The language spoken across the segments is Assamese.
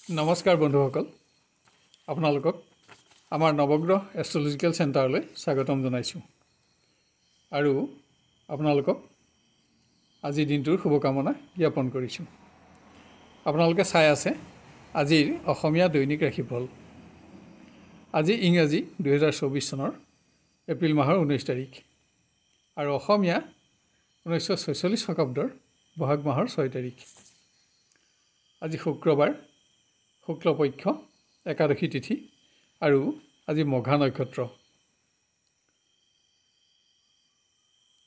নমস্কাৰ বন্ধুসকল, আপোনালোকক আমাৰ নৱগ্ৰহ এষ্ট্ৰলজিকেল চেণ্টাৰলৈ স্বাগতম জনাইছোঁ আৰু আপোনালোকক আজিৰ দিনটোৰ শুভকামনা জ্ঞাপন কৰিছোঁ। আপোনালোকে চাই আছে আজিৰ অসমীয়া দৈনিক ৰাশিফল। আজি ইংৰাজী 2024 চনৰ এপ্ৰিল মাহৰ 19 তাৰিখ আৰু অসমীয়া 1946 শকাব্দৰ বহাগ মাহৰ 6 তাৰিখ। আজি শুক্ৰবাৰ, শুক্লপক্ষ, একাদশী তিথি আৰু আজি মঘা নক্ষত্ৰ।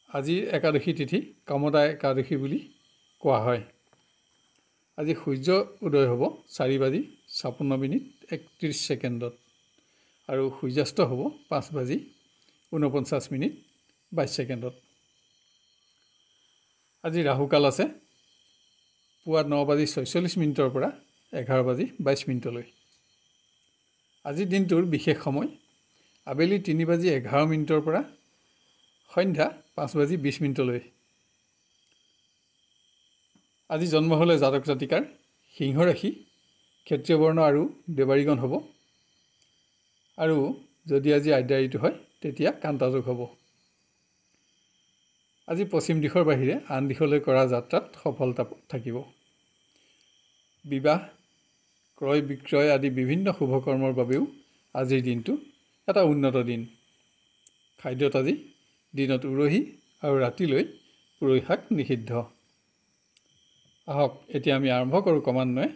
আজি একাদশী তিথি কামদা একাদশী বুলি কোৱা হয়। আজি সূৰ্য উদয় হ'ব 4:56:31 আৰু সূৰ্যাস্ত হ'ব 5:49:22। আজি ৰাহুকাল আছে পুৱা 9:46 পৰা 11:22। আজিৰ দিনটোৰ বিশেষ সময় আবেলি 3:11 পৰা সন্ধ্যা 5:20। আজি জন্ম হ'লে জাতক জাতিকাৰ সিংহ ৰাশি, ক্ষত্ৰিয় বৰ্ণ আৰু দেৱাৰীগণ হ'ব আৰু যদি আজি আদ্যায়িত হয় তেতিয়া কান্তাযোগ হ'ব। আজি পশ্চিম দিশৰ বাহিৰে আন দিশলৈ কৰা যাত্ৰাত সফলতা থাকিব। বিবাহ, ক্ৰয় বিক্ৰয় আদি বিভিন্ন শুভকৰ্মৰ বাবেও আজিৰ দিনটো এটা উন্নত দিন। খাদ্যত আজি দিনত উৰহি আৰু ৰাতিলৈ পুৰৈ শাক নিষিদ্ধ। আহক এতিয়া আমি আৰম্ভ কৰোঁ ক্ৰমান্বয়ে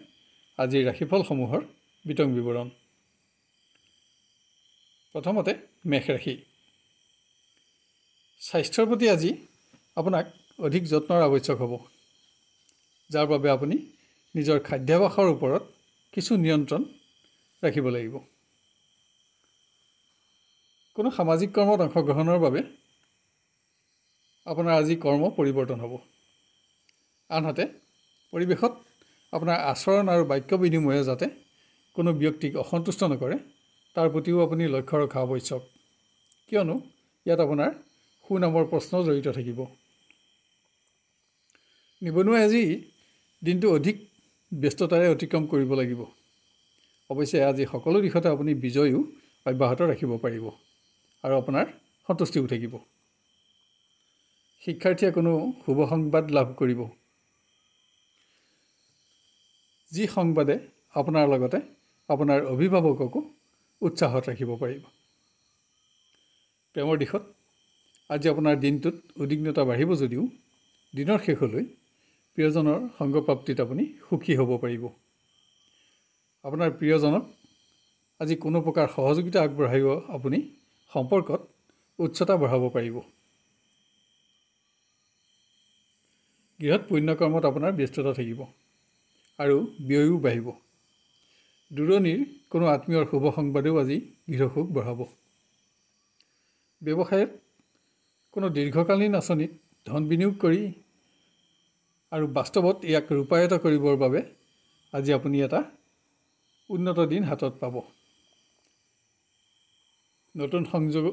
আজিৰ ৰাশিফলসমূহৰ বিতং বিৱৰণ। প্ৰথমতে মেষ ৰাশি। স্বাস্থ্যৰ প্ৰতি আজি আপোনাক অধিক যত্নৰ আৱশ্যক হ'ব, যাৰ বাবে আপুনি নিজৰ খাদ্যাভ্যাসৰ ওপৰত কিছু নিয়ন্ত্ৰণ ৰাখিব লাগিব। কোনো সামাজিক কৰ্মত অংশগ্ৰহণৰ বাবে আপোনাৰ আজি কৰ্ম পৰিৱৰ্তন হ'ব। আনহাতে পৰিৱেশত আপোনাৰ আচৰণ আৰু বাক্য বিনিময়ে যাতে কোনো ব্যক্তিক অসন্তুষ্ট নকৰে তাৰ প্ৰতিও আপুনি লক্ষ্য ৰখা আৱশ্যক, কিয়নো ইয়াত আপোনাৰ সুনামৰ প্ৰশ্ন জড়িত থাকিব। নিবনুৱাই আজি দিনটো অধিক ব্যস্ততাৰে অতিক্ৰম কৰিব লাগিব। অৱশ্যে আজি সকলো দিশতে আপুনি বিজয়ো অব্যাহত ৰাখিব পাৰিব আৰু আপোনাৰ সন্তুষ্টিও থাকিব। শিক্ষাৰ্থীয়ে কোনো শুভ সংবাদ লাভ কৰিব, যি সংবাদে আপোনাৰ লগতে আপোনাৰ অভিভাৱককো উৎসাহত ৰাখিব পাৰিব। প্ৰেমৰ দিশত আজি আপোনাৰ দিনটোত উদ্বিগ্নতা বাঢ়িব যদিও দিনৰ শেষলৈ প্ৰিয়জনৰ সংগপ্ৰাপ্তিত আপুনি সুখী হ'ব পাৰিব। আপোনাৰ প্ৰিয়জনক আজি কোনো প্ৰকাৰ সহযোগিতা আগবঢ়াইও আপুনি সম্পৰ্কত উচ্চতা বঢ়াব পাৰিব। গৃহত পুণ্যকৰ্মত আপোনাৰ ব্যস্ততা থাকিব আৰু ব্যয়ো বাঢ়িব। দূৰণিৰ কোনো আত্মীয়ৰ শুভ সংবাদেও আজি গৃহসুখ বঢ়াব। ব্যৱসায়ত কোনো দীৰ্ঘকালীন আঁচনিত ধন বিনিয়োগ কৰি আৰু বাস্তৱত ইয়াক ৰূপায়িত কৰিবৰ বাবে আজি আপুনি এটা উন্নত দিন হাতত পাব। নতুন সংযোগ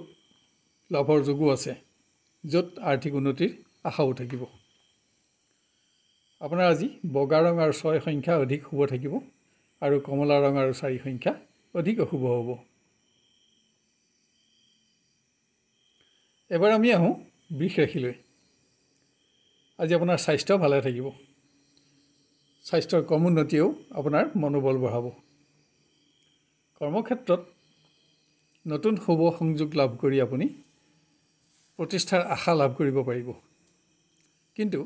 লাভৰ যোগো আছে, য'ত আৰ্থিক উন্নতিৰ আশাও থাকিব। আপোনাৰ আজি বগা ৰং আৰু 6 সংখ্যা অধিক শুভ থাকিব আৰু কমলা ৰং আৰু 4 সংখ্যা অধিক অশুভ হ'ব। এবাৰ আমি আহোঁ বৃষ ৰাশিলৈ। আজি আপোনাৰ স্বাস্থ্য ভালে থাকিব। স্বাস্থ্যৰ কম উন্নতিয়েও আপোনাৰ মনোবল বঢ়াব। কৰ্মক্ষেত্ৰত নতুন শুভ সংযোগ লাভ কৰি আপুনি প্ৰতিষ্ঠাৰ আশা লাভ কৰিব পাৰিব, কিন্তু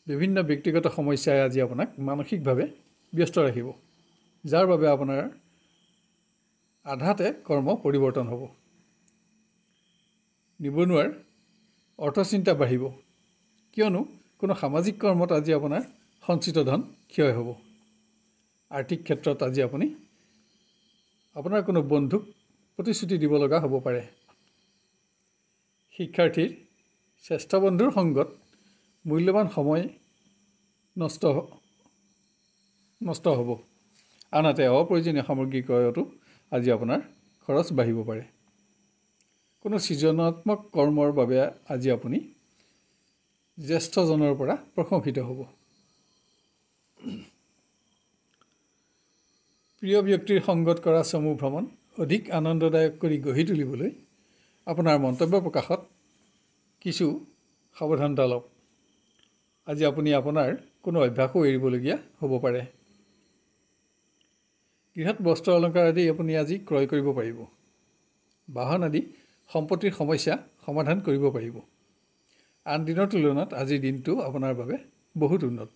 বিভিন্ন ব্যক্তিগত সমস্যাই আজি আপোনাক মানসিকভাৱে ব্যস্ত ৰাখিব, যাৰ বাবে আপোনাৰ আধাতে কৰ্ম পৰিৱৰ্তন হ'ব। নিবনুৱাৰ অৰ্থচিন্তা বাঢ়িব, কিয়নো কোনো সামাজিক কৰ্মত আজি আপোনাৰ সঞ্চিত ধন ক্ষয় হ'ব। আৰ্থিক ক্ষেত্ৰত আজি আপুনি আপোনাৰ কোনো বন্ধুক প্ৰতিশ্ৰুতি দিব লগা হ'ব পাৰে। শিক্ষাৰ্থীৰ শ্ৰেষ্ঠ বন্ধুৰ সংগত মূল্যৱান সময় নষ্ট হ'ব। আনহাতে অপ্ৰয়োজনীয় সামগ্ৰী ক্ৰয়তো আজি আপোনাৰ খৰচ বাঢ়িব পাৰে। কোনো সৃজনাত্মক কৰ্মৰ বাবে আজি আপুনি জ্যেষ্ঠজনৰ পৰা প্ৰশংসিত হ'ব। প্ৰিয় ব্যক্তিৰ সংগত কৰা চমু ভ্ৰমণ অধিক আনন্দদায়ক কৰি গঢ়ি তুলিবলৈ আপোনাৰ মন্তব্য প্ৰকাশত কিছু সাৱধানতা লওক। আজি আপুনি আপোনাৰ কোনো অভ্যাসো এৰিবলগীয়া হ'ব পাৰে। গৃহত বস্ত্ৰ অলংকাৰ আদি আপুনি আজি ক্ৰয় কৰিব পাৰিব। বাহন আদি সম্পত্তিৰ সমস্যা সমাধান কৰিব পাৰিব। আন দিনৰ তুলনাত আজিৰ দিনটো আপোনাৰ বাবে বহুত উন্নত।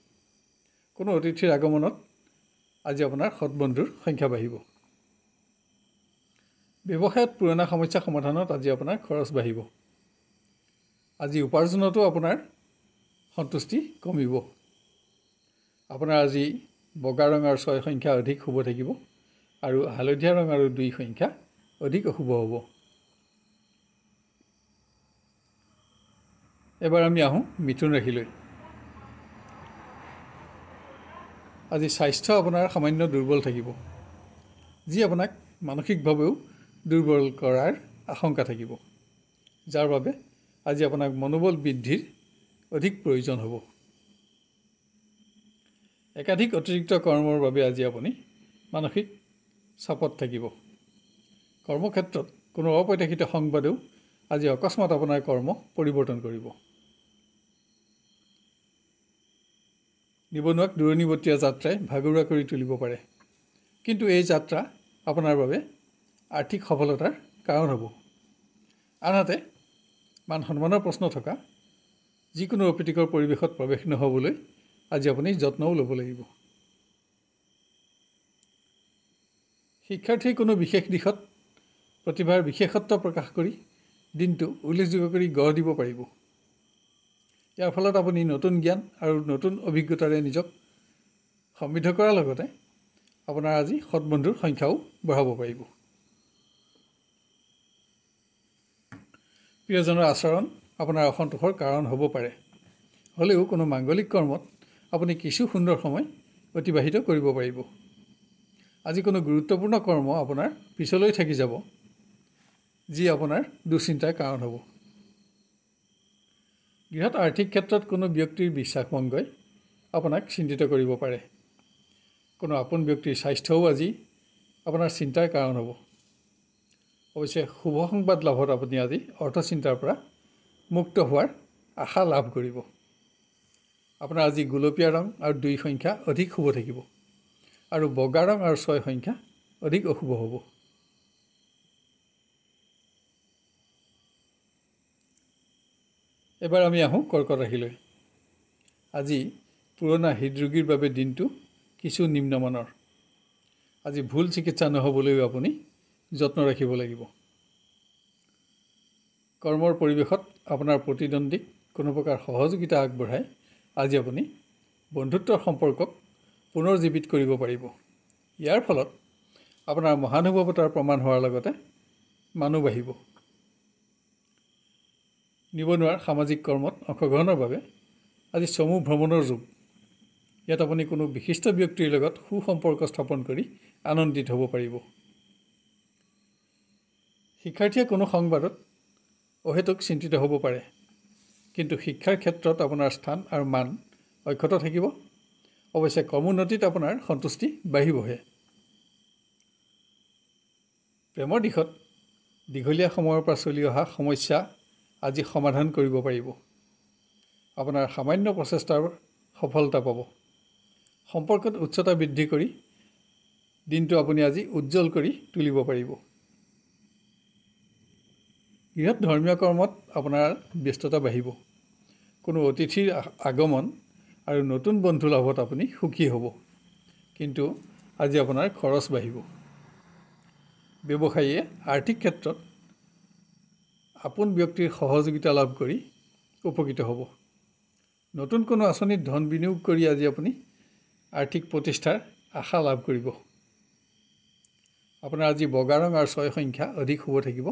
কোনো অতিথিৰ আগমনত আজি আপোনাৰ সৎ বন্ধুৰ সংখ্যা বাঢ়িব। ব্যৱসায়ত পুৰণা সমস্যা সমাধানত আজি আপোনাৰ খৰচ বাঢ়িব। আজি উপাৰ্জনতো আপোনাৰ সন্তুষ্টি কমিব। আপোনাৰ আজি বগা ৰং আৰু 6 সংখ্যা অধিক শুভ থাকিব আৰু হালধীয়া ৰং আৰু 2 সংখ্যা অধিক অশুভ হ'ব। এবাৰ আমি আহোঁ মিথুন ৰাশিলৈ। আজি স্বাস্থ্য আপোনাৰ সামান্য দুৰ্বল থাকিব, যি আপোনাক মানসিকভাৱেও দুৰ্বল কৰাৰ আশংকা থাকিব, যাৰ বাবে আজি আপোনাক মনোবল বৃদ্ধিৰ অধিক প্ৰয়োজন হ'ব। একাধিক অতিৰিক্ত কৰ্মৰ বাবে আজি আপুনি মানসিক চাপত থাকিব। কৰ্মক্ষেত্ৰত কোনো অপ্ৰত্যাশিত সংবাদেও আজি অকস্মাত আপোনাৰ কৰ্ম পৰিৱৰ্তন কৰিব। নিবনুৱাক দূৰণিবতীয়া যাত্ৰাই ভাগৰুৱা কৰি তুলিব পাৰে, কিন্তু এই যাত্ৰা আপোনাৰ বাবে আৰ্থিক সফলতাৰ কাৰণ হ'ব। আনহাতে মান সন্মানৰ প্ৰশ্ন থকা যিকোনো অপ্ৰীতিকৰ পৰিৱেশত প্ৰৱেশ নহ'বলৈ আজি আপুনি যত্নও ল'ব লাগিব। শিক্ষাৰ্থীৰ কোনো বিশেষ দিশত প্ৰতিভাৰ বিশেষত্ব প্ৰকাশ কৰি দিনটো উল্লেখযোগ্য কৰি গঢ় দিব পাৰিব। ইয়াৰ ফলত আপুনি নতুন জ্ঞান আৰু নতুন অভিজ্ঞতাৰে নিজক সমৃদ্ধ কৰাৰ লগতে আপোনাৰ আজি সৎ বন্ধুৰ সংখ্যাও বঢ়াব পাৰিব। প্ৰিয়জনৰ আচৰণ আপোনাৰ অসন্তোষৰ কাৰণ হ'ব পাৰে, হ'লেও কোনো মাংগলিক কৰ্মত আপুনি কিছু সুন্দৰ সময় অতিবাহিত কৰিব পাৰিব। আজি কোনো গুৰুত্বপূৰ্ণ কৰ্ম আপোনাৰ পিছলৈ থাকি যাব, যি আপোনাৰ দুশ্চিন্তাৰ কাৰণ হ'ব। গৃহত আৰ্থিক ক্ষেত্ৰত কোনো ব্যক্তিৰ বিশ্বাসভংগই আপোনাক চিন্তিত কৰিব পাৰে। কোনো আপোন ব্যক্তিৰ স্বাস্থ্যও আজি আপোনাৰ চিন্তাৰ কাৰণ হ'ব। অৱশ্যে শুভ সংবাদ লাভত আপুনি আজি অৰ্থচিন্তাৰ পৰা মুক্ত হোৱাৰ আশা লাভ কৰিব। আপোনাৰ আজি গুলপীয়া ৰং আৰু 2 সংখ্যা অধিক শুভ থাকিব আৰু বগা ৰং আৰু 6 সংখ্যা অধিক অশুভ হ'ব। এবাৰ আমি আহোঁ কৰ্কট ৰাশিলৈ। আজি পুৰণা হৃদৰোগীৰ বাবে দিনটো কিছু নিম্নমানৰ। আজি ভুল চিকিৎসা নহ'বলৈও আপুনি যত্ন ৰাখিব লাগিব। কৰ্মৰ পৰিৱেশত আপোনাৰ প্ৰতিদ্বন্দ্বীক কোনো প্ৰকাৰ সহযোগিতা আগবঢ়াই আজি আপুনি বন্ধুত্বৰ সম্পৰ্কক পুনৰ জীৱিত কৰিব পাৰিব। ইয়াৰ ফলত আপোনাৰ মহানুভৱতাৰ প্ৰমাণ হোৱাৰ লগতে মানুহ বাঢ়িব। নিবনুৱাৰ সামাজিক কৰ্মত অংশগ্ৰহণৰ বাবে আজি চমু ভ্ৰমণৰ যুগ। ইয়াত আপুনি কোনো বিশিষ্ট ব্যক্তিৰ লগত সুসম্পৰ্ক স্থাপন কৰি আনন্দিত হ'ব পাৰিব। শিক্ষাৰ্থীয়ে কোনো সংবাদত অহেতুক চিন্তিত হ'ব পাৰে, কিন্তু শিক্ষাৰ ক্ষেত্ৰত আপোনাৰ স্থান আৰু মান অক্ষত থাকিব। অৱশ্যে কৰ্মোন্নতিত আপোনাৰ সন্তুষ্টি বাঢ়িবহে। প্ৰেমৰ দিশত দীঘলীয়া সময়ৰ পৰা চলি অহা সমস্যা আজি সমাধান কৰিব পাৰিব। আপোনাৰ সামান্য প্ৰচেষ্টাৰ সফলতা পাব। সম্পৰ্কত উচ্চতা বৃদ্ধি কৰি দিনটো আপুনি আজি উজ্জ্বল কৰি তুলিব পাৰিব। গৃহত ধৰ্মীয় কৰ্মত আপোনাৰ ব্যস্ততা বাঢ়িব। কোনো অতিথিৰ আগমন আৰু নতুন বন্ধু লাভত আপুনি সুখী হ'ব, কিন্তু আজি আপোনাৰ খৰচ বাঢ়িব। ব্যৱসায়ীয়ে আৰ্থিক ক্ষেত্ৰত আপোন ব্যক্তিৰ সহযোগিতা লাভ কৰি উপকৃত হ'ব। নতুন কোনো আঁচনিত ধন বিনিয়োগ কৰি আজি আপুনি আৰ্থিক প্ৰতিষ্ঠাৰ আশা লাভ কৰিব। আপোনাৰ আজি বগা ৰং আৰু 6 সংখ্যা অধিক শুভ থাকিব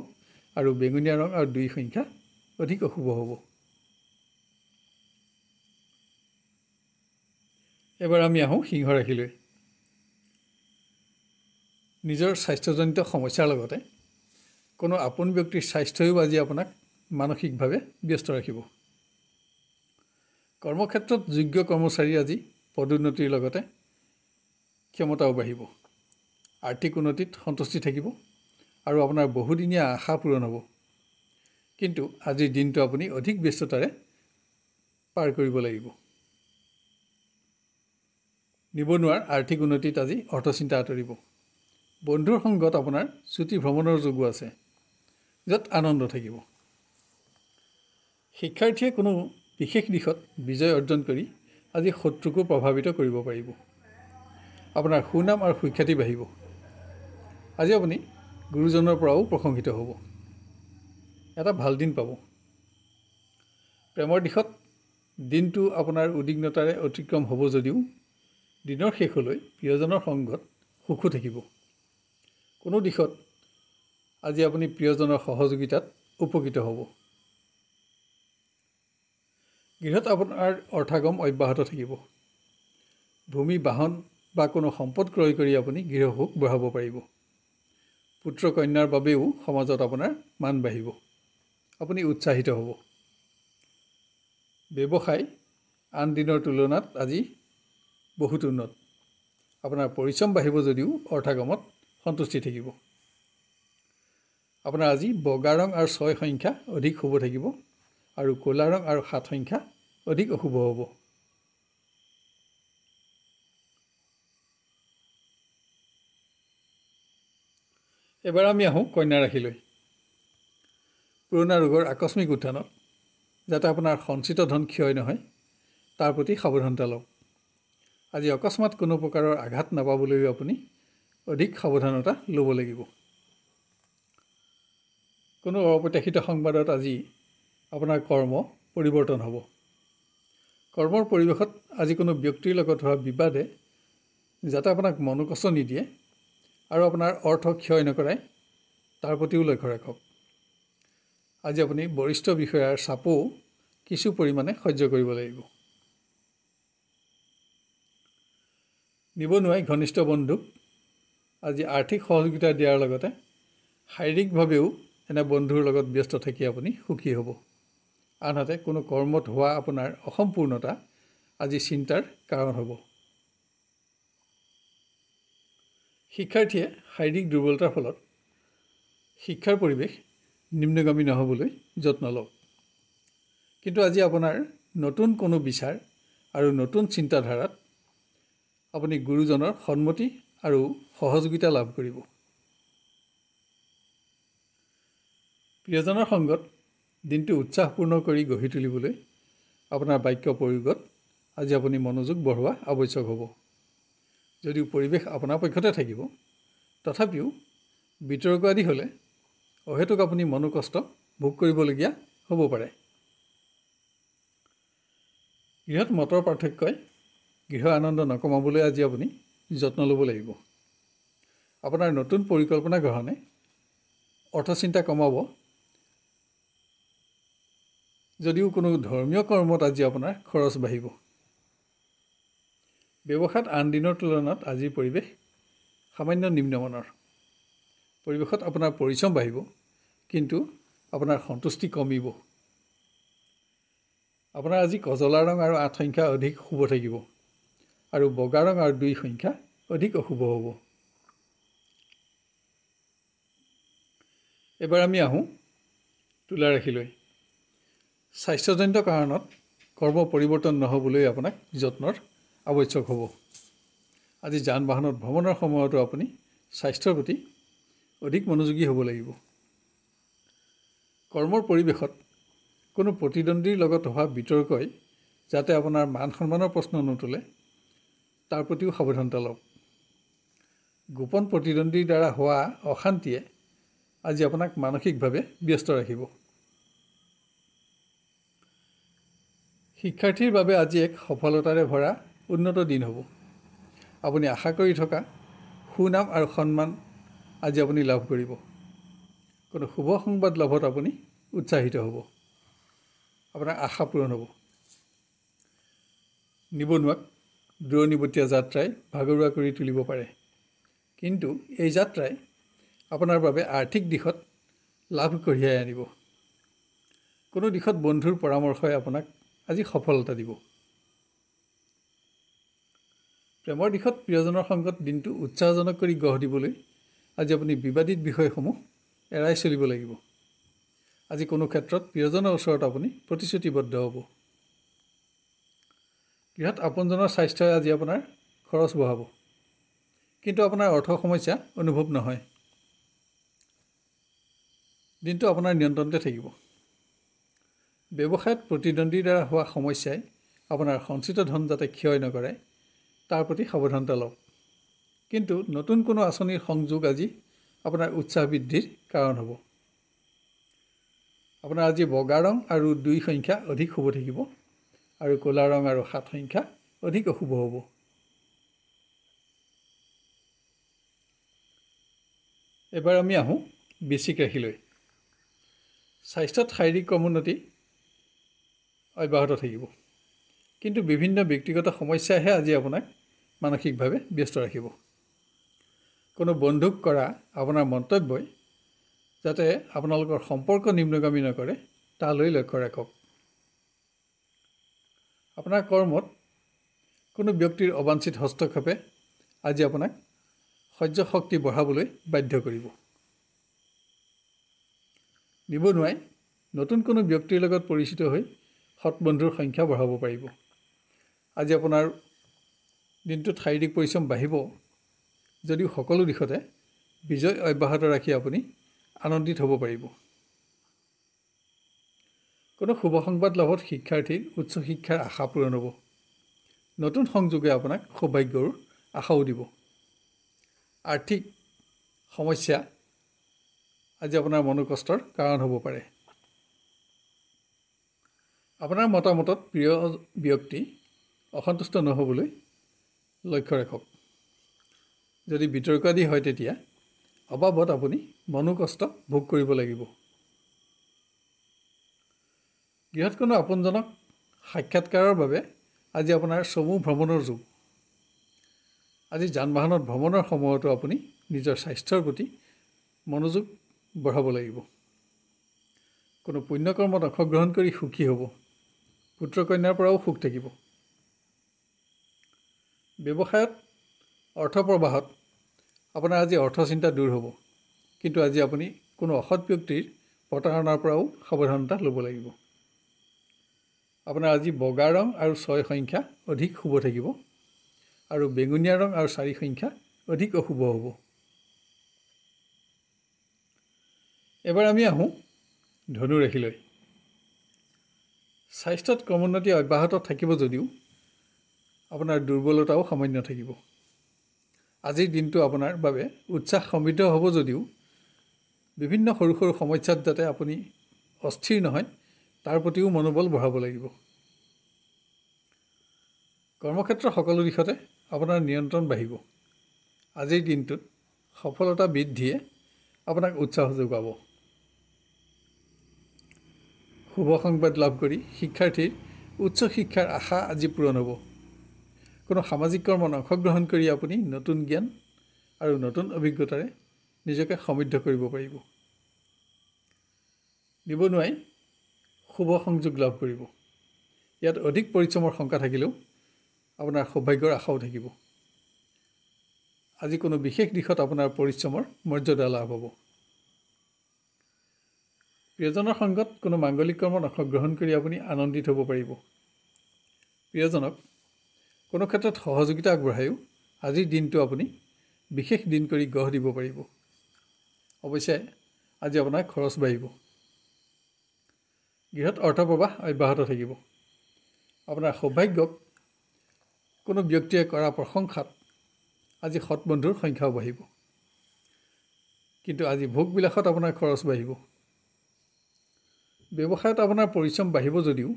আৰু বেঙুনীয়া ৰং আৰু 2 সংখ্যা অধিক অশুভ হ'ব। এবাৰ আমি আহোঁ সিংহ ৰাশিলৈ। নিজৰ স্বাস্থ্যজনিত সমস্যাৰ লগতে কোনো আপোন ব্যক্তিৰ স্বাস্থ্যও আজি আপোনাক মানসিকভাৱে ব্যস্ত ৰাখিব। কৰ্মক্ষেত্ৰত যোগ্য কৰ্মচাৰী আজি পদোন্নতিৰ লগতে ক্ষমতাও বাঢ়িব। আৰ্থিক উন্নতিত সন্তুষ্টি থাকিব আৰু আপোনাৰ বহুদিনীয়া আশা পূৰণ হ'ব। কিন্তু আজিৰ দিনটো আপুনি অধিক ব্যস্ততাৰে পাৰ কৰিব লাগিব। নিবনুৱাৰ আৰ্থিক উন্নতিত আজি অৰ্থচিন্তা আঁতৰিব। বন্ধুৰ সংগত আপোনাৰ ছুটি ভ্ৰমণৰ যোগো আছে, য'ত আনন্দ থাকিব। শিক্ষাৰ্থীয়ে কোনো বিশেষ দিশত বিজয় অৰ্জন কৰি আজি শত্ৰুকো প্ৰভাৱিত কৰিব পাৰিব। আপোনাৰ সুনাম আৰু সুখ্যাতি বাঢ়িব। আজি আপুনি গুৰুজনৰ পৰাও প্ৰশংসিত হ'ব। এটা ভাল দিন পাব। প্ৰেমৰ দিশত দিনটো আপোনাৰ উদ্বিগ্নতাৰে অতিক্ৰম হ'ব যদিও দিনৰ শেষলৈ প্ৰিয়জনৰ সংগত সুখো থাকিব। কোনো দিশত আজি আপুনি প্ৰিয়জনৰ সহযোগিতাত উপকৃত হ'ব। গৃহত আপোনাৰ অৰ্থগম অব্যাহত থাকিব। ভূমি বাহন বা কোনো সম্পদ ক্ৰয় কৰি আপুনি গৃহসুখ বঢ়াব পাৰিব। পুত্ৰ কন্যাৰ বাবেও সমাজত আপোনাৰ মান বাঢ়িব। আপুনি উৎসাহিত হ'ব। ব্যৱসায় আন দিনৰ তুলনাত আজি বহুত উন্নত। আপোনাৰ পৰিশ্ৰম বাঢ়িব যদিও অৰ্থগমত সন্তুষ্টি থাকিব। আপোনাৰ আজি বগা ৰং আৰু 6 সংখ্যা অধিক শুভ থাকিব আৰু ক'লা ৰং আৰু 7 সংখ্যা অধিক অশুভ হ'ব। এবাৰ আমি আহোঁ কন্যা ৰাশিলৈ। পুৰণা ৰোগৰ আকস্মিক উত্থানত যাতে আপোনাৰ সঞ্চিত ধন ক্ষয় নহয়, তাৰ প্ৰতি সাৱধানতা লওক। আজি অকস্মাত কোনো প্ৰকাৰৰ আঘাত নাপাবলৈও আপুনি অধিক সাৱধানতা ল'ব লাগিব। কোনো অপ্ৰত্যাশিত সংবাদত আজি আপোনাৰ কৰ্ম পৰিৱৰ্তন হ'ব। কৰ্মৰ পৰিৱেশত আজি কোনো ব্যক্তিৰ লগত হোৱা বিবাদে যাতে আপোনাক মনোকষ্ট নিদিয়ে আৰু আপোনাৰ অৰ্থ ক্ষয় নকৰাই, তাৰ প্ৰতিও লক্ষ্য ৰাখক। আজি আপুনি বৰিষ্ঠ বিষয়াৰ চাপো কিছু পৰিমাণে সহ্য কৰিব লাগিব। নিবনুৱাই ঘনিষ্ঠ বন্ধুক আজি আৰ্থিক সহযোগিতা দিয়াৰ লগতে শাৰীৰিকভাৱেও এনে বন্ধুৰ লগত ব্যস্ত থাকি আপুনি সুখী হ'ব। আনহাতে কোনো কৰ্মত হোৱা আপোনাৰ অসম্পূৰ্ণতা আজি চিন্তাৰ কাৰণ হ'ব। শিক্ষাৰ্থীয়ে শাৰীৰিক দুৰ্বলতাৰ ফলত শিক্ষাৰ পৰিৱেশ নিম্নগামী নহ'বলৈ যত্ন লওক। কিন্তু আজি আপোনাৰ নতুন কোনো বিচাৰ আৰু নতুন চিন্তাধাৰাত আপুনি গুৰুজনৰ সন্মতি আৰু সহযোগিতা লাভ কৰিব। প্ৰিয়জনৰ সংগত দিনটো উৎসাহপূৰ্ণ কৰি গঢ়ি তুলিবলৈ আপোনাৰ বাক্য প্ৰয়োগত আজি আপুনি মনোযোগ বঢ়োৱা আৱশ্যক হ'ব। যদিও পৰিৱেশ আপোনাৰ পক্ষতে থাকিব, তথাপিও বিতৰ্ক আদি হ'লে অহেতুক আপুনি মনোকষ্ট ভোগ কৰিবলগীয়া হ'ব পাৰে। গৃহত মতৰ পাৰ্থক্যই গৃহ আনন্দ নকমাবলৈ আজি আপুনি যত্ন ল'ব লাগিব। আপোনাৰ নতুন পৰিকল্পনা গ্ৰহণে অৰ্থচিন্তা কমাব, যদিও কোনো ধৰ্মীয় কৰ্মত আজি আপোনাৰ খৰচ বাঢ়িব। ব্যৱসায়ত আন দিনৰ তুলনাত আজিৰ পৰিৱেশ সামান্য নিম্নমানৰ। পৰিৱেশত আপোনাৰ পৰিশ্ৰম বাঢ়িব, কিন্তু আপোনাৰ সন্তুষ্টি কমিব। আপোনাৰ আজি কজলা ৰং আৰু 8 সংখ্যা অধিক শুভ থাকিব আৰু বগা ৰং আৰু 2 সংখ্যা অধিক অশুভ হ'ব। এবাৰ আমি আহোঁ তুলা ৰাশিলৈ। স্বাস্থ্যজনিত কাৰণত কৰ্ম পৰিৱৰ্তন নহ'বলৈ আপোনাক যত্নৰ আৱশ্যক হ'ব। আজি যান বাহনত ভ্ৰমণৰ সময়তো আপুনি স্বাস্থ্যৰ প্ৰতি অধিক মনোযোগী হ'ব লাগিব। কৰ্মৰ পৰিৱেশত কোনো প্ৰতিদ্বন্দ্বীৰ লগত হোৱা বিতৰ্কই যাতে আপোনাৰ মান সন্মানৰ প্ৰশ্ন নুতোলে, তাৰ প্ৰতিও সাৱধানতা লওক। গোপন প্ৰতিদ্বন্দ্বীৰ দ্বাৰা হোৱা অশান্তিয়ে আজি আপোনাক মানসিকভাৱে ব্যস্ত ৰাখিব। শিক্ষাৰ্থীৰ বাবে আজি এক সফলতাৰে ভৰা উন্নত দিন হ'ব। আপুনি আশা কৰি থকা সুনাম আৰু সন্মান আজি আপুনি লাভ কৰিব। কোনো শুভ সংবাদ লাভত আপুনি উৎসাহিত হ'ব। আপোনাৰ আশা পূৰণ হ'ব। নিবনুৱাক দূৰণিবতীয়া যাত্ৰাই ভাগৰুৱা কৰি তুলিব পাৰে, কিন্তু এই যাত্ৰাই আপোনাৰ বাবে আৰ্থিক দিশত লাভ কঢ়িয়াই আনিব। কোনো দিশত বন্ধুৰ পৰামৰ্শই আপোনাক আজি সফলতা দিব। প্ৰেমৰ দিশত প্ৰিয়জনৰ সংগত দিনটো উৎসাহজনক কৰি গঢ় দিবলৈ আজি আপুনি বিবাদিত বিষয়সমূহ এৰাই চলিব লাগিব। আজি কোনো ক্ষেত্ৰত প্ৰিয়জনৰ ওচৰত আপুনি প্ৰতিশ্ৰুতিবদ্ধ হ'ব। গৃহত আপোনজনৰ স্বাস্থ্যই আজি আপোনাৰ খৰচ বঢ়াব, কিন্তু আপোনাৰ অৰ্থ সমস্যা অনুভৱ নহয়। দিনটো আপোনাৰ নিয়ন্ত্ৰণতে থাকিব। ব্যৱসায়ত প্ৰতিদ্বন্দ্বীৰ দ্বাৰা হোৱা সমস্যাই আপোনাৰ সঞ্চিত ধন যাতে ক্ষয় নকৰে তাৰ প্ৰতি সাৱধানতা লওক। কিন্তু নতুন কোনো আঁচনিৰ সংযোগ আজি আপোনাৰ উৎসাহ বৃদ্ধিৰ কাৰণ হ'ব। আপোনাৰ আজি বগা ৰং আৰু 2 সংখ্যা অধিক শুভ থাকিব, আৰু ক'লা ৰং আৰু 7 সংখ্যা অধিক অশুভ হ'ব। এবাৰ আমি আহোঁ বৃশ্চিক ৰাশিলৈ। স্বাস্থ্যত শাৰীৰিক ক্ৰমোন্নতি অব্যাহত থাকিব, কিন্তু বিভিন্ন ব্যক্তিগত সমস্যাইহে আজি আপোনাক মানসিকভাৱে ব্যস্ত ৰাখিব। কোনো বন্ধুক কৰা আপোনাৰ মন্তব্যই যাতে আপোনালোকৰ সম্পৰ্ক নিম্নগামী নকৰে তালৈ লক্ষ্য ৰাখক। আপোনাৰ কৰ্মত কোনো ব্যক্তিৰ অবাঞ্ছিত হস্তক্ষেপে আজি আপোনাক সহ্য শক্তি বঢ়াবলৈ বাধ্য কৰিব। নিবনুৱাই নতুন কোনো ব্যক্তিৰ লগত পৰিচিত হৈ সৎ বন্ধুৰ সংখ্যা বঢ়াব পাৰিব। আজি আপোনাৰ দিনটোত শাৰীৰিক পৰিশ্ৰম বাঢ়িব, যদিও সকলো দিশতে বিজয় অব্যাহত ৰাখি আপুনি আনন্দিত হ'ব পাৰিব। কোনো শুভ সংবাদ লাভত শিক্ষাৰ্থীৰ উচ্চ শিক্ষাৰ আশা পূৰণ হ'ব। নতুন সংযোগে আপোনাক সৌভাগ্যৰ আশাও দিব। আৰ্থিক সমস্যা আজি আপোনাৰ মনোকষ্টৰ কাৰণ হ'ব পাৰে। আপোনাৰ মতামতত প্ৰিয় ব্যক্তি অসন্তুষ্ট নহ'বলৈ লক্ষ্য ৰাখক। যদি বিতৰ্কাদী হয় তেতিয়া অবাবত আপুনি মনোকষ্ট ভোগ কৰিব লাগিব। গৃহত কোনো আপোনজনক সাক্ষাৎকাৰৰ বাবে আজি আপোনাৰ চমু ভ্ৰমণৰ যুগ। আজি যান বাহনত ভ্ৰমণৰ সময়তো আপুনি নিজৰ স্বাস্থ্যৰ প্ৰতি মনোযোগ বঢ়াব লাগিব। কোনো পুণ্যকৰ্মত অংশগ্ৰহণ কৰি সুখী হ'ব। পুত্ৰ কন্যাৰ পৰাও সুখ থাকিব। ব্যৱসায়ত অৰ্থ প্ৰবাহত আপোনাৰ আজি অৰ্থচিন্তা দূৰ হ'ব, কিন্তু আজি আপুনি কোনো অসৎ ব্যক্তিৰ প্ৰতাৰণাৰ পৰাও সাৱধানতা ল'ব লাগিব। আপোনাৰ আজি বগা ৰং আৰু 6 সংখ্যা অধিক শুভ থাকিব, আৰু বেঙুনীয়া ৰং আৰু 4 সংখ্যা অধিক অশুভ হ'ব। এবাৰ আমি আহোঁ ধনু ৰাশিলৈ। স্বাস্থ্যত ক্ৰমোন্নতি অব্যাহত থাকিব যদিও আপোনাৰ দুৰ্বলতাও সামান্য থাকিব। আজিৰ দিনটো আপোনাৰ বাবে উৎসাহ সমৃদ্ধ হ'ব যদিও বিভিন্ন সৰু সৰু সমস্যাত যাতে আপুনি অস্থিৰ নহয় তাৰ প্ৰতিও মনোবল বঢ়াব লাগিব। কৰ্মক্ষেত্ৰৰ সকলো দিশতে আপোনাৰ নিয়ন্ত্ৰণ বাঢ়িব। আজিৰ দিনটোত সফলতা বৃদ্ধিয়ে আপোনাক উৎসাহ যোগাব। শুভ সংবাদ লাভ কৰি শিক্ষাৰ্থীৰ উচ্চ শিক্ষাৰ আশা আজি পূৰণ হ'ব। কোনো সামাজিক কৰ্মত অংশগ্ৰহণ কৰি আপুনি নতুন জ্ঞান আৰু নতুন অভিজ্ঞতাৰে নিজকে সমৃদ্ধ কৰিব পাৰিব। নিবনুৱাই শুভ সংযোগ লাভ কৰিব। ইয়াত অধিক পৰিশ্ৰমৰ শংকা থাকিলেও আপোনাৰ সৌভাগ্যৰ আশাও থাকিব। আজি কোনো বিশেষ দিশত আপোনাৰ পৰিশ্ৰমৰ মৰ্যাদা লাভ হ'ব। প্ৰিয়জনৰ সংগত কোনো মাংগলিক কৰ্মত অংশগ্ৰহণ কৰি আপুনি আনন্দিত হ'ব পাৰিব। প্ৰিয়জনক কোনো ক্ষেত্ৰত সহযোগিতা আগবঢ়ায়ো আজিৰ দিনটো আপুনি বিশেষ দিন কৰি গঢ় দিব পাৰিব। অৱশ্যে আজি আপোনাৰ খৰচ বাঢ়িব। গৃহত অৰ্থপ্ৰবাহ অব্যাহত থাকিব। আপোনাৰ সৌভাগ্যক কোনো ব্যক্তিয়ে কৰা প্ৰশংসাত আজি সৎ বন্ধুৰ সংখ্যাও বাঢ়িব, কিন্তু আজি ভোগবিলাসত আপোনাৰ খৰচ বাঢ়িব। ব্যৱসায়ত আপোনাৰ পৰিশ্ৰম বাঢ়িব যদিও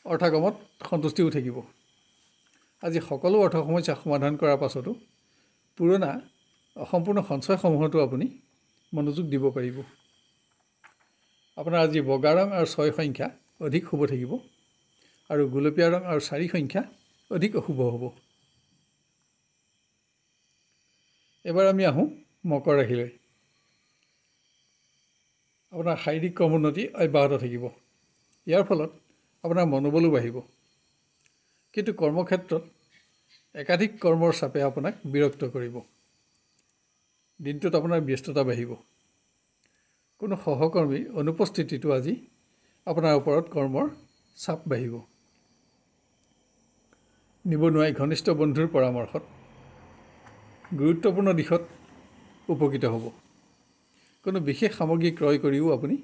অৰ্থাগমত সন্তুষ্টিও থাকিব। আজি সকলো অৰ্থ সমস্যা সমাধান কৰাৰ পাছতো পুৰণা অসম্পূৰ্ণ সঞ্চয়সমূহতো আপুনি মনোযোগ দিব পাৰিব। আপোনাৰ আজি বগা ৰং আৰু 6 সংখ্যা অধিক শুভ থাকিব, আৰু গুলপীয়া ৰং আৰু 4 সংখ্যা অধিক অশুভ হ'ব। এবাৰ আমি আহোঁ মকৰ ৰাশিলৈ। আপোনাৰ শাৰীৰিক ক্ৰমোন্নতি অব্যাহত থাকিব। ইয়াৰ ফলত আপোনাৰ মনোবলো বাঢ়িব। কিন্তু কৰ্মক্ষেত্ৰত একাধিক কৰ্মৰ চাপে আপোনাক বিৰক্ত কৰিব। দিনটোত আপোনাৰ ব্যস্ততা বাঢ়িব। কোনো সহকৰ্মীৰ অনুপস্থিতিটো আজি আপোনাৰ ওপৰত কৰ্মৰ চাপ বাঢ়িব। নিবনুৱাই ঘনিষ্ঠ বন্ধুৰ পৰামৰ্শত গুৰুত্বপূৰ্ণ দিশত উপকৃত হ'ব। কোনো বিশেষ সামগ্ৰী ক্ৰয় কৰিও আপুনি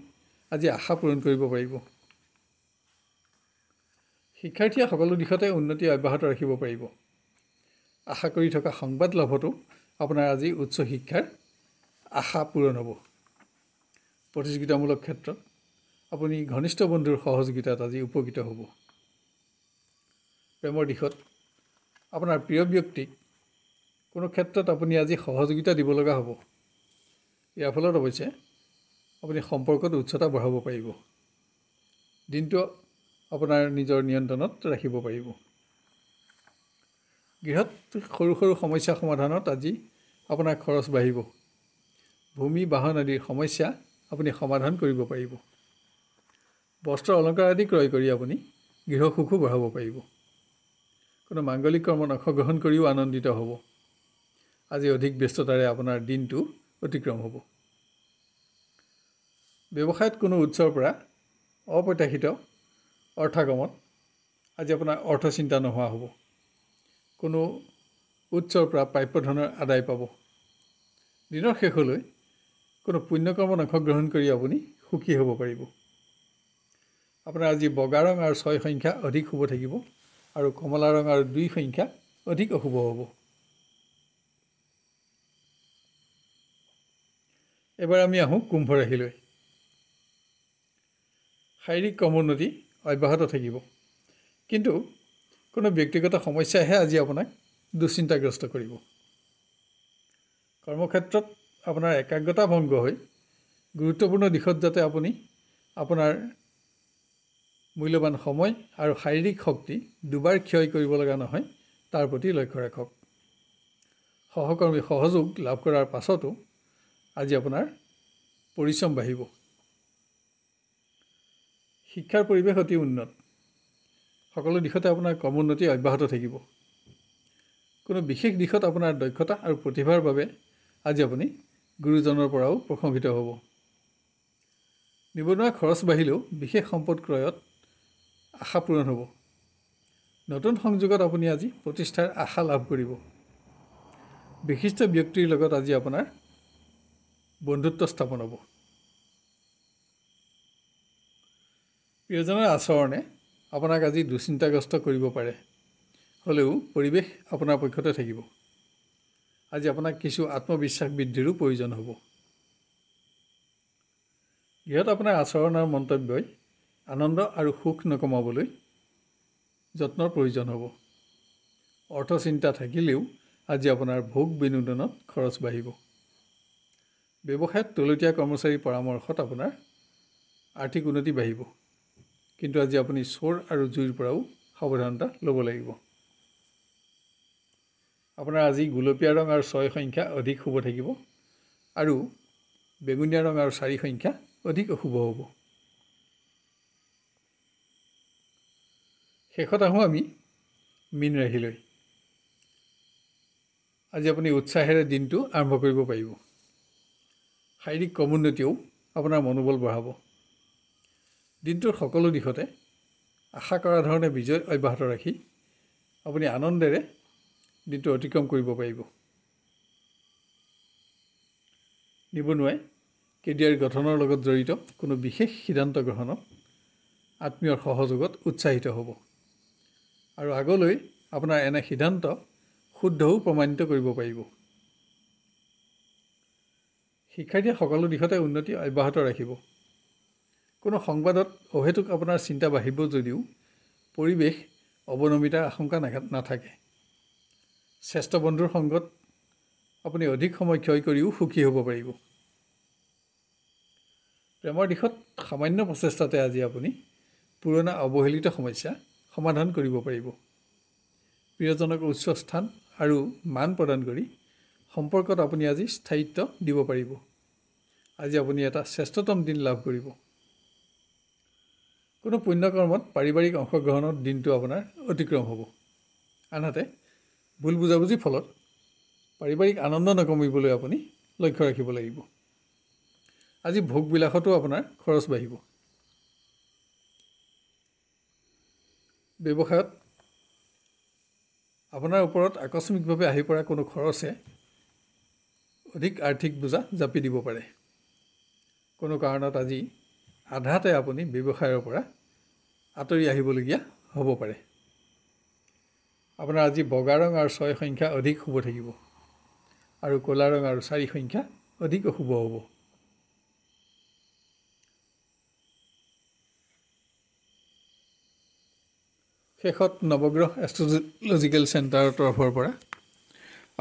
আজি আশা পূৰণ কৰিব পাৰিব। শিক্ষাৰ্থীয়ে সকলো দিশতে উন্নতি অব্যাহত ৰাখিব পাৰিব। আশা কৰি থকা সংবাদ লাভতো আপোনাৰ আজি উচ্চ শিক্ষাৰ আশা পূৰণ হ'ব। প্ৰতিযোগিতামূলক ক্ষেত্ৰত আপুনি ঘনিষ্ঠ বন্ধুৰ সহযোগিতাত আজি উপকৃত হ'ব। প্ৰেমৰ দিশত আপোনাৰ প্ৰিয় ব্যক্তিক কোনো ক্ষেত্ৰত আপুনি আজি সহযোগিতা দিব লগা হ'ব। ইয়াৰ ফলত অৱশ্যে আপুনি সম্পৰ্কত উচ্চতা বঢ়াব পাৰিব। দিনটো আপোনাৰ নিজৰ নিয়ন্ত্ৰণত ৰাখিব পাৰিব। গৃহত সৰু সৰু সমস্যা সমাধানত আজি আপোনাৰ খৰচ বাঢ়িব। ভূমি বাহন আদিৰ সমস্যা আপুনি সমাধান কৰিব পাৰিব। বস্ত্ৰ অলংকাৰ আদি ক্ৰয় কৰি আপুনি গৃহ সুখো বঢ়াব পাৰিব। কোনো মাংগলিক কৰ্মত অংশগ্ৰহণ কৰিও আনন্দিত হ'ব। আজি অধিক ব্যস্ততাৰে আপোনাৰ দিনটো অতিক্ৰম হ'ব। ব্যৱসায়ত কোনো উৎসৰ পৰা অপ্ৰত্যাশিত অৰ্থাগমত আজি আপোনাৰ অৰ্থ চিন্তা নোহোৱা হ'ব। কোনো উৎসৰ পৰা প্ৰাপ্য ধনৰ আদায় পাব। দিনৰ শেষলৈ কোনো পুণ্যকৰ্মত অংশগ্ৰহণ কৰি আপুনি সুখী হ'ব পাৰিব। আপোনাৰ আজি বগা ৰং আৰু 6 সংখ্যা অধিক শুভ থাকিব আৰু কমলা ৰং আৰু 2 সংখ্যা অধিক অশুভ হ'ব। এবাৰ আমি আহোঁ কুম্ভ ৰাশিলৈ। শাৰীৰিক ক্ৰমোন্নতি অব্যাহত থাকিব, কিন্তু কোনো ব্যক্তিগত সমস্যাহে আজি আপোনাক দুশ্চিন্তাগ্ৰস্ত কৰিব। কৰ্মক্ষেত্ৰত আপোনাৰ একাগ্ৰতা ভংগ হৈ গুৰুত্বপূৰ্ণ দিশত যাতে আপুনি আপোনাৰ মূল্যৱান সময় আৰু শাৰীৰিক শক্তি দুবাৰ ক্ষয় কৰিব লগা নহয়, তাৰ প্ৰতি লক্ষ্য ৰাখক। সহকৰ্মী সহযোগ লাভ কৰাৰ পাছতো আজি আপোনাৰ পৰিশ্ৰম বাঢ়িব। শিক্ষাৰ পৰিৱেশ অতি উন্নত। সকলো দিশতে আপোনাৰ ক্ৰমোন্নতি অব্যাহত থাকিব। কোনো বিশেষ দিশত আপোনাৰ দক্ষতা আৰু প্ৰতিভাৰ বাবে আজি আপুনি গুৰুজনৰ পৰাও প্ৰশংসিত হ'ব। নিবনুৱা খৰচ বাঢ়িলেও বিশেষ সম্পদ ক্ৰয়ত আশা পূৰণ হ'ব। নতুন সংযোগত আপুনি আজি প্ৰতিষ্ঠাৰ আশা লাভ কৰিব। বিশিষ্ট ব্যক্তিৰ লগত আজি আপোনাৰ বন্ধুত্ব স্থাপন হ'ব। প্ৰিয়জনৰ আচৰণে আপোনাক আজি দুশ্চিন্তাগ্ৰস্ত কৰিব পাৰে, হ'লেও পৰিৱেশ আপোনাৰ পক্ষতে থাকিব। আজি আপোনাক কিছু আত্মবিশ্বাস বৃদ্ধিৰো প্ৰয়োজন হ'ব। গৃহত আপোনাৰ আচৰণ আৰু মন্তব্যই আনন্দ আৰু সুখ নকমাবলৈ যত্নৰ প্ৰয়োজন হ'ব। অৰ্থ চিন্তা থাকিলেও আজি আপোনাৰ ভোগ বিনোদনত খৰচ বাঢ়িব। ব্যৱসায়ত তলতীয়া কৰ্মচাৰীৰ পৰামৰ্শত আপোনাৰ আৰ্থিক উন্নতি বাঢ়িব, কিন্তু আজি আপুনি চোৰ আৰু জুইৰ পৰাও সাৱধানতা ল'ব লাগিব। আপোনাৰ আজি গুলপীয়া ৰং আৰু 6 সংখ্যা অধিক শুভ থাকিব আৰু বেঙুনীয়া ৰং আৰু 4 সংখ্যা অধিক অশুভ হ'ব। শেষত আহোঁ আমি মীন ৰাশিলৈ। আজি আপুনি উৎসাহেৰে দিনটো আৰম্ভ কৰিব পাৰিব। শাৰীৰিক ক্ৰমোন্নতিয়েও আপোনাৰ মনোবল বঢ়াব। দিনটোৰ সকলো দিশতে আশা কৰা ধৰণে বিজয় অব্যাহত ৰাখি আপুনি আনন্দেৰে দিনটো অতিক্ৰম কৰিব পাৰিব। নিবনুৱাই কেৰিয়াৰ গঠনৰ লগত জড়িত কোনো বিশেষ সিদ্ধান্ত গ্ৰহণত আত্মীয়ৰ সহযোগত উৎসাহিত হ'ব আৰু আগলৈ আপোনাৰ এনে সিদ্ধান্ত শুদ্ধও প্ৰমাণিত কৰিব পাৰিব। শিক্ষাৰ্থীয়ে সকলো দিশতে উন্নতি অব্যাহত ৰাখিব। কোনো সংবাদত অহেতুক আপোনাৰ চিন্তা বাঢ়িব যদিও পৰিৱেশ অৱনমিতাৰ আশংকা নাথাকে। শ্ৰেষ্ঠ বন্ধুৰ সংগত আপুনি অধিক সময় ক্ষয় কৰিও সুখী হ'ব পাৰিব। প্ৰেমৰ দিশত সামান্য প্ৰচেষ্টাতে আজি আপুনি পুৰণা অৱহেলিত সমস্যা সমাধান কৰিব পাৰিব। প্ৰিয়জনক উচ্চ স্থান আৰু মান প্ৰদান কৰি সম্পৰ্কত আপুনি আজি স্থায়িত্ব দিব পাৰিব। আজি আপুনি এটা শ্ৰেষ্ঠতম দিন লাভ কৰিব। কোনো পুণ্যকৰ্মত পাৰিবাৰিক অংশগ্ৰহণত দিনটো আপোনাৰ অতিক্ৰম হ'ব। আনহাতে ভুল বুজাবুজিৰ ফলত পাৰিবাৰিক আনন্দ নকমিবলৈ আপুনি লক্ষ্য ৰাখিব লাগিব। আজি ভোগবিলাসতো আপোনাৰ খৰচ বাঢ়িব। ব্যৱসায়ত আপোনাৰ ওপৰত আকস্মিকভাৱে আহি পৰা কোনো খৰচে অধিক আৰ্থিক বোজা জাপি দিব পাৰে। কোনো কাৰণত আজি আধাতে আপুনি ব্যৱসায়ৰ পৰা আঁতৰি আহিবলগীয়া হ'ব পাৰে। আপোনাৰ আজি বগা ৰং আৰু 6 সংখ্যা অধিক শুভ থাকিব আৰু ক'লা ৰং আৰু 4 সংখ্যা অধিক অশুভ হ'ব। শেষত নৱগ্ৰহ এষ্ট্ৰলজিকেল চেণ্টাৰৰ তৰফৰ পৰা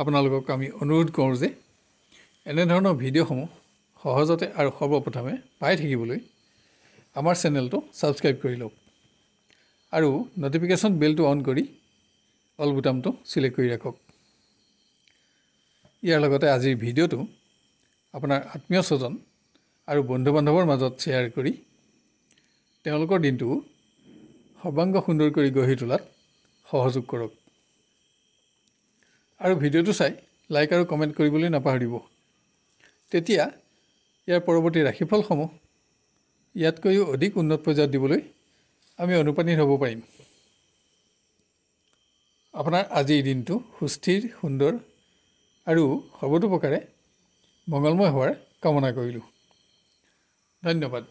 আপোনালোকক আমি অনুৰোধ কৰোঁ যে এনেধৰণৰ ভিডিঅ'সমূহ সহজতে আৰু সৰ্বপ্ৰথমে পাই থাকিবলৈ আমাৰ চেনেলটো ছাবস্ক্ৰাইব কৰি লওক আৰু ন'টিফিকেশ্যন বেলটো অন কৰি অল বুটামটো ছিলেক্ট কৰি ৰাখক। ইয়াৰ লগতে আজিৰ ভিডিঅ'টো আপোনাৰ আত্মীয় স্বজন আৰু বন্ধু বান্ধৱৰ মাজত শ্বেয়াৰ কৰি তেওঁলোকৰ দিনটো সৰ্বাংগ সুন্দৰ কৰি গঢ়ি তোলাত সহযোগ কৰক। আৰু ভিডিঅ'টো চাই লাইক আৰু কমেণ্ট কৰিবলৈ নাপাহৰিব। তেতিয়া ইয়াৰ পৰৱৰ্তী ৰাশিফলসমূহ ইয়াতকৈও অধিক উন্নত পৰ্যায়ত দিবলৈ আমি অনুপ্ৰাণিত হ'ব পাৰিম। আপোনাৰ আজিৰ দিনটো সুস্থিৰ, সুন্দৰ আৰু সৰ্বতোপ্ৰকাৰে মংগলময় হোৱাৰ কামনা কৰিলোঁ। ধন্যবাদ।